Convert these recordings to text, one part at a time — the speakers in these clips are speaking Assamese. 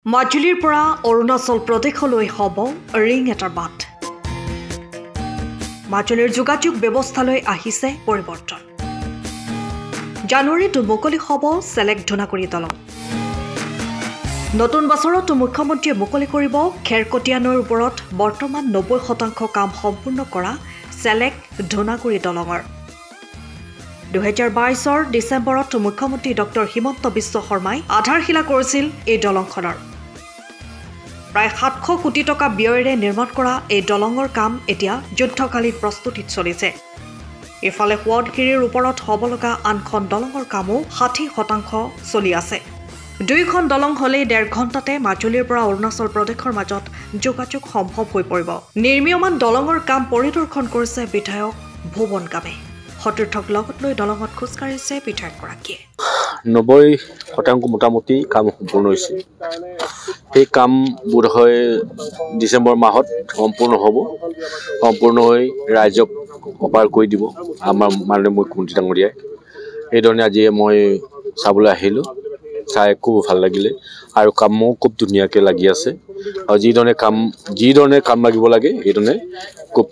মাজুলীৰ পৰা অৰুণাচল প্ৰদেশলৈ হ'ব ৰিং এটাৰ বাট। মাজুলীৰ যোগাযোগ ব্যৱস্থালৈ আহিছে পৰিৱৰ্তন। জানুৱাৰীত মুকলি হ'ব চেলেক ধুনাকুৰি দলং। নতুন বছৰত মুখ্যমন্ত্ৰীয়ে মুকলি কৰিব খেৰকটীয়া নৈৰ ওপৰত বৰ্তমান 90% কাম সম্পূৰ্ণ কৰা চেলেক ধুনাকুৰি দলঙৰ। 2022 ডিচেম্বৰত মুখ্যমন্ত্ৰী ডক্টৰ হিমন্ত বিশ্ব শৰ্মাই আধাৰশিলা কৰিছিল এই দলংখনৰ। প্ৰায় 700 কোটি টকা ব্যয়েৰে নিৰ্মাণ কৰা এই দলঙৰ কাম এতিয়া যুদ্ধকালীন প্ৰস্তুতিত চলিছে। ইফালে সোৱণশিৰিৰ ওপৰত হ'ব লগা আনখন দলঙৰ কামো 60% চলি আছে। দুইখন দলং হ'লেই 1.5 ঘণ্টাতে মাজুলীৰ পৰা অৰুণাচল প্ৰদেশৰ মাজত যোগাযোগ সম্ভৱ হৈ পৰিব। নিৰ্মীয়মান দলঙৰ কাম পৰিদৰ্শন কৰিছে বিধায়ক ভুৱন গামে। সতীৰ্থক লগত লৈ দলঙত খোজকাঢ়িছে বিধায়কগৰাকীয়ে। 90% মোটামুটি কাম সম্পূৰ্ণ হৈছে। এই কাম বোধহয় ডিচেম্বৰ মাহত সম্পূৰ্ণ হ'ব। সম্পূৰ্ণ হৈ ৰাইজক অপাৰ কৰি দিব আমাৰ মাননীয় মুখ্যমন্ত্ৰী ডাঙৰীয়াই। এইধৰণে আজি মই চাবলৈ আহিলোঁ, চাই খুব ভাল লাগিলে আৰু কামো খুব ধুনীয়াকৈ লাগি আছে। আৰু যিধৰণে কাম লাগিব লাগে সেইধৰণে খুব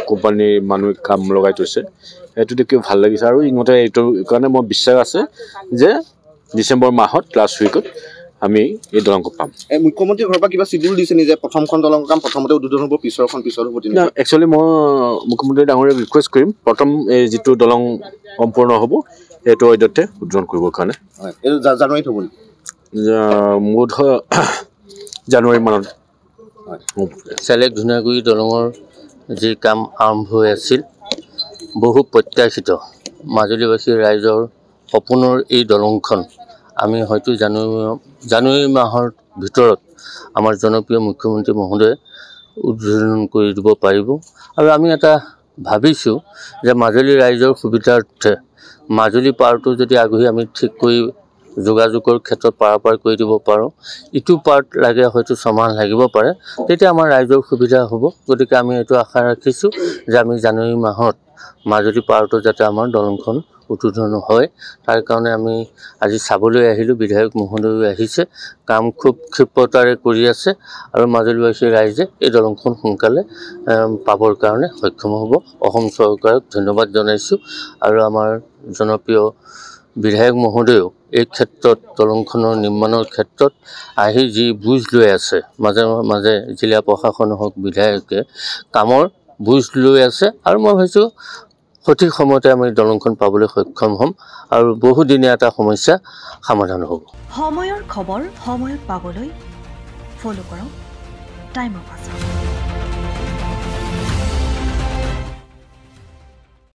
কোম্পানীৰ মানুহে কাম লগাই থৈছে। সেইটো দেখি ভাল লাগিছে আৰু ইহঁতে এইটোৰ কাৰণে মই বিশ্বাস আছে যে ডিচেম্বৰ মাহত লাষ্ট উইকত আমি এই দলংখন পাম। মুখ্যমন্ত্ৰীৰ ঘৰৰ পৰা কিবা চিডিউল দিছে নি যে প্ৰথমখন দলংৰ কাম প্ৰথমতে উদ্বোধন হ'ব, পিছৰখন পিছত হ'ব? একচুৱেলি মই মুখ্যমন্ত্ৰী ডাঙৰীয়াক ৰিকুৱেষ্ট কৰিম প্ৰথম এই যিটো দলং সম্পূৰ্ণ হ'ব সেইটো অধ্যতে উদ্বোধন কৰিবৰ কাৰণে। এইটো জানুৱাৰীত হ'ব নেকি? মুঠ জানুৱাৰী মানত। চেলেক ধুনাকুৰি দলঙৰ যি কাম আৰম্ভ হৈ আছিল, বহু প্ৰত্যাশিত মাজুলীবাসী ৰাইজৰ সপোনৰ এই দলংখন আমি হয়তো জানুৱাৰী মাহৰ ভিতৰত আমাৰ জনপ্ৰিয় মুখ্যমন্ত্ৰী মহোদয়ে উদ্বোধন কৰি দিব পাৰিব। আৰু আমি এটা ভাবিছোঁ যে মাজুলী ৰাইজৰ সুবিধাৰ্থে মাজুলী পাৰটো যদি আগ্ৰহী আমি ঠিক কৰি যোগাযোগৰ ক্ষেত্ৰত পাৰাপাৰ কৰি দিব পাৰোঁ, ইটো পাৰ্ট লাগে হয়তো 6 মাহ লাগিব পাৰে, তেতিয়া আমাৰ ৰাইজৰ সুবিধা হ'ব। গতিকে আমি এইটো আশা ৰাখিছোঁ যে আমি জানুৱাৰী মাহত মাজুলী পাৰটো যাতে আমাৰ দলংখন উদ্বোধন হয়, তাৰ কাৰণে আমি আজি চাবলৈ আহিলোঁ। বিধায়ক মহোদয়ো আহিছে, কাম খুব ক্ষিপ্ৰতাৰে কৰি আছে আৰু মাজুলীবাসী ৰাইজে এই দলংখন সোনকালে পাবৰ কাৰণে সক্ষম হ'ব। অসম চৰকাৰক ধন্যবাদ জনাইছোঁ আৰু আমাৰ জনপ্ৰিয় বিধায়ক মহোদয়েও এই ক্ষেত্ৰত দলংখনৰ নিৰ্মাণৰ ক্ষেত্ৰত আহি যি বুজ লৈ আছে, মাজে মাজে জিলা প্ৰশাসন হওক বিধায়কে কামৰ বুজ লৈ আছে আৰু মই ভাবিছোঁ সঠিক সময়তে আমি দলংখন পাবলৈ সক্ষম হ'ম আৰু বহুদিনীয়া এটা সমস্যা সমাধান হ'ব। সময়ৰ খবৰ সময়ত পাবলৈ ফ'ল' কৰক টাইম অফ আছাম।